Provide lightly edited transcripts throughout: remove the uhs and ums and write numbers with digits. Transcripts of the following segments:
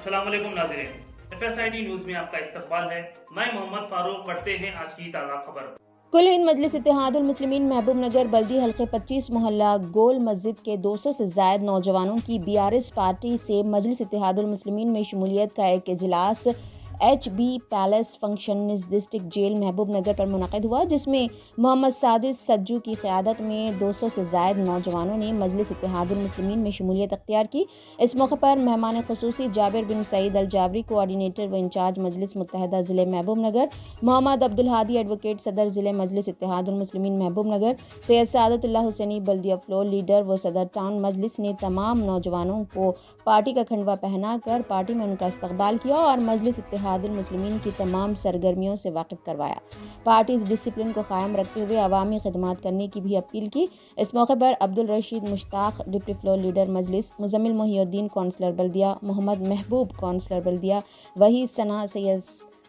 अस्सलाम वालेकुम नाज़रीन, FSID न्यूज़ में आपका इस्तकबाल है। मैं मोहम्मद फारूक। पढ़ते हैं आज की ताज़ा खबर। कुल हिंद मजलिस इत्तेहादुल मुस्लिमीन महबूब नगर बल्दी हल्के 25 मोहल्ला गोल मस्जिद के 200 से ज़ायद नौजवानों की BRS पार्टी से मजलिस इत्तेहादुल मुस्लिमीन में शमूलियत का एक इजलास HB palace function district jail Mahbub Nagar पर मुनक़िद हुआ, जिसमें मोहम्मद सादिक सज्जू की क़यादत में 200 से ज़ायद नौजवानों ने मजलिस इत्तेहादुल मुस्लिमीन में शमूलियत अख्तियार की। इस मौके पर मेहमान ख़ुसूसी जाबिर बिन सईद अल जाबरी, कोऑर्डिनेटर व इंचार्ज मजलिस मुत्तहदा ज़िले महबूब नगर, मोहम्मद अब्दुल हादी एडवोकेट सदर ज़िले मजलिस इत्तेहादुल मुस्लिमीन महबूब नगर, सैयद सादतुल्लाह हुसैनी बल्दिया फ्लोर लीडर व सदर टाउन मजलिस ने तमाम नौजवानों को पार्टी का खंडवा पहना कर पार्टी में उनका इस्तकबाल किया और मजलिस इत्तेहादुल मुस्लिमीन की तमाम सरगर्मियों से वाकिफ करवाया। पार्टी इस डिसिप्लिन को कायम रखते हुए अवामी खिदमत करने की भी अपील की। इस मौके पर Abdul Rashid Mushtaq deputy floor leader Majlis, Muzammil Mohiuddin councillor बल्दिया, मोहम्मद महबूब कौंसलर बल्दिया, वही सना, सैयद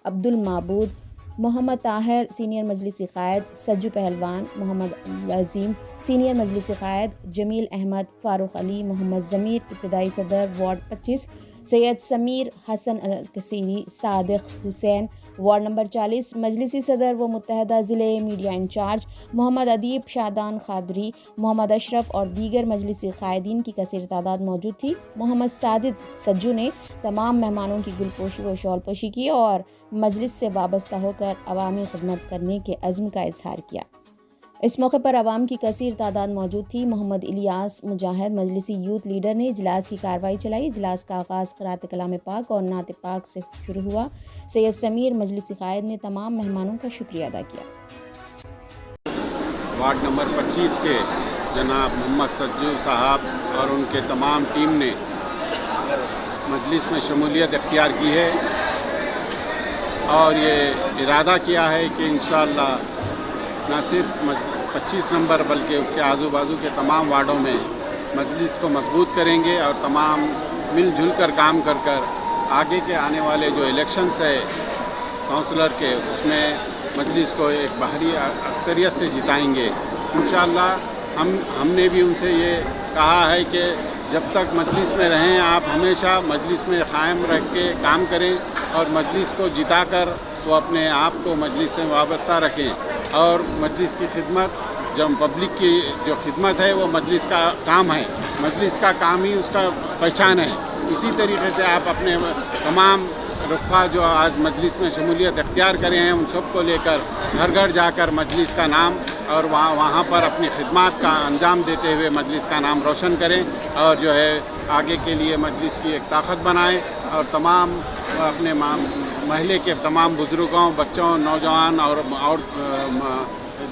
अब्दुल माबूद, मोहम्मद ताहिर सीनियर मजलिसी क़ायद, सज्जू पहलवान, मोहम्मद अजीम सीनियर मजलिसी क़ायद, जमील अहमद, फ़ारूक अली, मोहम्मद ज़मीर इब्तदाई सदर वार्ड 25, सैयद समीर हसन कसीरी, सादिक हुसैन वार्ड नंबर 40, मजलिसी सदर व मुत्तहदा ज़िले मीडिया इंचार्ज मोहम्मद अदीब शादान खादरी, मोहम्मद अशरफ और दीगर मजलिसी क़ायदीन की कसीर तादाद मौजूद थी। मोहम्मद साजिद सज्जू ने तमाम मेहमानों की गुलपोशी व शॉलपोशी की और मजलिस से वाबस्ता होकर अवामी खिदमत करने के अज़्म का इजहार किया। इस मौके पर अवाम की कसीर तादाद मौजूद थी। मोहम्मद इलियास मुजाहिद मजलिसी यूथ लीडर ने इजलास की कार्रवाई चलाई। इजलास का आगाज़ क़रात कलाम पाक और नात पाक से शुरू हुआ। सैयद समीर मजलिसी क़ायद ने तमाम मेहमानों का शुक्रिया अदा किया। वार्ड नंबर 25 के जनाब मोहम्मद सज्जू साहब और उनके तमाम टीम ने मजलिस में शमूलियत इख्तियार की है और ये इरादा किया है कि इंशाअल्लाह न सिर्फ 25 नंबर बल्कि उसके आजू बाजू के तमाम वार्डों में मजलिस को मजबूत करेंगे और तमाम मिलजुल कर काम कर आगे के आने वाले जो इलेक्शंस है काउंसलर के, उसमें मजलिस को एक बाहरी अक्सरियत से जिताएंगे इंशाअल्लाह। हमने भी उनसे ये कहा है कि जब तक मजलिस में रहें आप हमेशा मजलिस में क़ायम रख के काम करें और मजलिस को जिताकर वो अपने आप को मजलिस से वाबस्ता रखें और मजलिस की खिदमत, जब पब्लिक की जो खिदमत है वो मजलिस का काम है, मजलिस का काम ही उसका पहचान है। इसी तरीके से आप अपने तमाम रुफ़ा जो आज मजलिस में शमूलियत इख्तियार करे हैं उन सब को लेकर घर घर जाकर मजलिस का नाम और वहाँ पर अपनी खिदमत का अंजाम देते हुए मजलिस का नाम रोशन करें और जो है आगे के लिए मजलिस की एक ताकत बनाएं और तमाम अपने महल्ले के तमाम बुज़ुर्गों, बच्चों, नौजवान और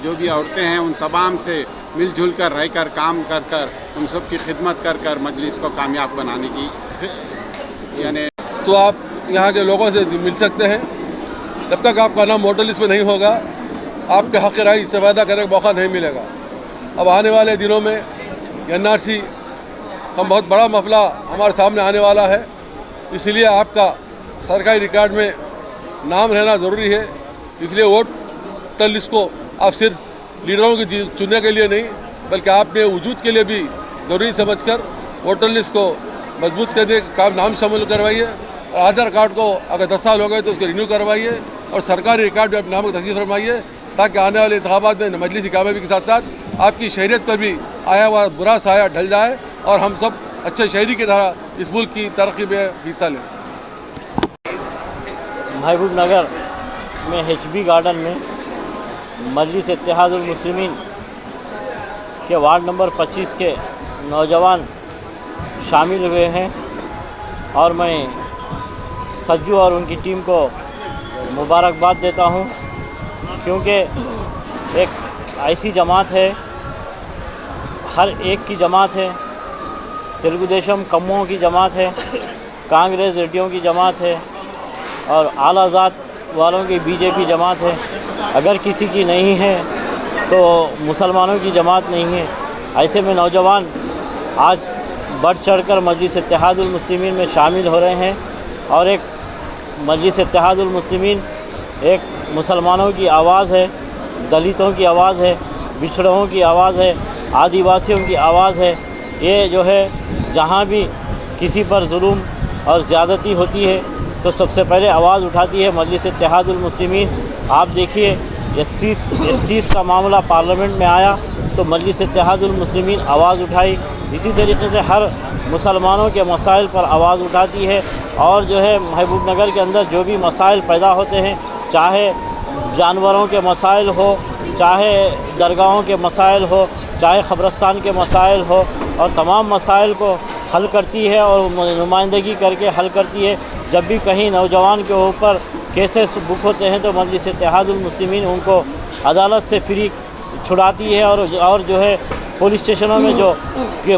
जो भी औरतें हैं उन तमाम से मिलजुल कर रह कर काम कर उन सब की खिदमत कर मजलिस को कामयाब बनाने की यानी। तो आप यहाँ के लोगों से मिल सकते हैं। जब तक आपका नाम वोटर लिस्ट में नहीं होगा आपके हक़ राय इस्तेफ़ादा करने का मौका नहीं मिलेगा। अब आने वाले दिनों में NRC का बहुत बड़ा मसला हमारे सामने आने वाला है, इसलिए आपका सरकारी रिकॉर्ड में नाम रहना ज़रूरी है। इसलिए वोटर लिस्ट को आप सिर्फ लीडरों की चुनने के लिए नहीं बल्कि आपने वजूद के लिए भी ज़रूरी समझकर वोटर लिस्ट को मजबूत करने का काम नाम शामिल करवाइए और आधार कार्ड को अगर 10 साल हो गए तो उसको रिन्यू करवाइए और सरकारी रिकॉर्ड में अपने नाम को तस्दीक फरमाइए ताकि आने वाले इंतखाबात में मजलिसी कामयाबी के साथ साथ आपकी शहरियत पर भी आया हुआ बुरा साया ढल जाए और हम सब अच्छे शहरी की तरह इस मुल्क की तरक्की में हिस्सा लें। महबूब नगर में HB गार्डन में मजलिस इत्तेहादुल मुस्लिमीन के वार्ड नंबर 25 के नौजवान शामिल हुए हैं और मैं सज्जू और उनकी टीम को मुबारकबाद देता हूं, क्योंकि एक ऐसी जमात है, हर एक की जमात है, तेलुगु देशम कम्मों की जमात है, कांग्रेस रेड्डियों की जमात है और आला ज़ात वालों की BJP जमात है। अगर किसी की नहीं है तो मुसलमानों की जमात नहीं है। ऐसे में नौजवान आज बढ़ चढ़कर मजलिस इत्तेहादुल मुस्लिमीन में शामिल हो रहे हैं और एक मजलिस इत्तेहादुल मुस्लिमीन एक मुसलमानों की आवाज़ है, दलितों की आवाज़ है, बिछड़ों की आवाज़ है, आदिवासियों की आवाज़ है। ये जो है जहाँ भी किसी पर जुल्म اور زیادتی ہوتی ہے تو سب سے پہلے آواز اٹھاتی ہے مجلس اتحاد المسلمین۔ آپ دیکھیے ایس ٹیز کا معاملہ پارلیمنٹ میں آیا تو مجلس اتحاد المسلمین آواز اٹھائی، اسی طریقے سے ہر مسلمانوں کے مسائل پر آواز اٹھاتی ہے، اور جو ہے محبوب نگر کے اندر جو بھی مسائل پیدا ہوتے ہیں، چاہے جانوروں کے مسائل ہو، چاہے درگاہوں کے مسائل ہو، چاہے قبرستان کے مسائل ہو، اور تمام مسائل کو حل کرتی ہے اور نمائندگی کر کے حل کرتی ہے۔ جب بھی کہیں نوجوان کے اوپر کیسز بک ہوتے ہیں تو مجلس اتحاد المسلمین ان کو عدالت سے فری چھڑاتی ہے، اور جو ہے پولیس اسٹیشنوں میں جو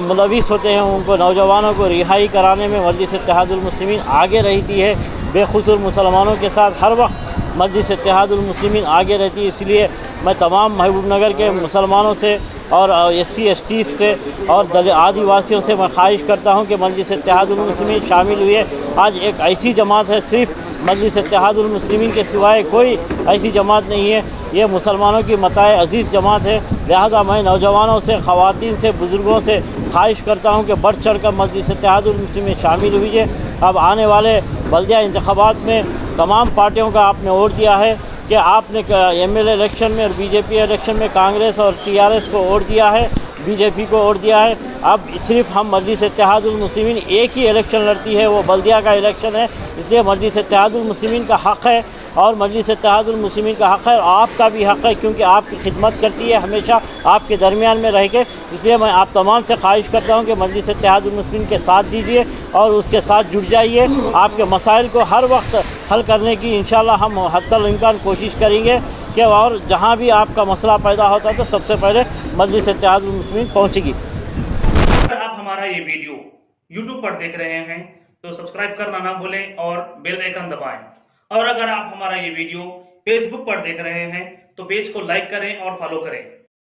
ملوث ہوتے ہیں ان کو نوجوانوں کو رہائی کرانے میں مجلس اتحاد المسلمین آگے رہتی ہے۔ بے قصور مسلمانوں کے ساتھ ہر وقت مجلس اتحاد المسلمین آگے رہتی ہے۔ اس لیے میں تمام محبوب نگر کے مسلمانوں سے اور ایس سی ایس ٹیز سے اور آدیواسیوں سے میں خواہش کرتا ہوں کہ مجلس اتحاد المسلمین شامل ہوئے۔ آج ایک ایسی جماعت ہے، صرف مجلس اتحاد المسلمین کے سوائے کوئی ایسی جماعت نہیں ہے، یہ مسلمانوں کی متاع عزیز جماعت ہے۔ لہذا میں نوجوانوں سے، خواتین سے، بزرگوں سے خواہش کرتا ہوں کہ بڑھ چڑھ کر مجلس اتحاد المسلمین شامل ہوئیے۔ اب آنے والے بلدیہ انتخابات میں تمام پارٹیوں کا آپ نے ووٹ دیا ہے کہ آپ نے ایم ایل اے الیکشن میں اور بی جے پی الیکشن میں کانگریس اور ٹی آر ایس کو ووٹ دیا ہے، بی جے پی کو ووٹ دیا ہے۔ اب صرف ہم مجلس اتحاد المسلمین ایک ہی الیکشن لڑتی ہے، وہ بلدیہ کا الیکشن ہے، اس لیے مجلس اتحاد المسلمین کا حق ہے، اور مجلس اتحاد المسلمین کا حق ہے، اور آپ کا بھی حق ہے، کیونکہ آپ کی خدمت کرتی ہے ہمیشہ آپ کے درمیان میں رہ کے۔ اس لیے میں آپ تمام سے خواہش کرتا ہوں کہ مجلس اتحاد المسلمین کے ساتھ دیجیے اور اس کے ساتھ جڑ جائیے۔ آپ کے مسائل کو ہر وقت حل کرنے کی انشاءاللہ ہم حتی الامکان کوشش کریں گے کہ، اور جہاں بھی آپ کا مسئلہ پیدا ہوتا ہے تو سب سے پہلے مجلس اتحاد المسلمین پہنچے گی۔ اگر آپ ہمارا یہ ویڈیو YouTube پر دیکھ رہے ہیں تو سبسکرائب کرنا نہ بھولیں اور بیل آئیکن دبائیں، اور اگر آپ ہمارا یہ ویڈیو فیس بک پر دیکھ رہے ہیں تو پیج کو لائک کریں اور فالو کریں۔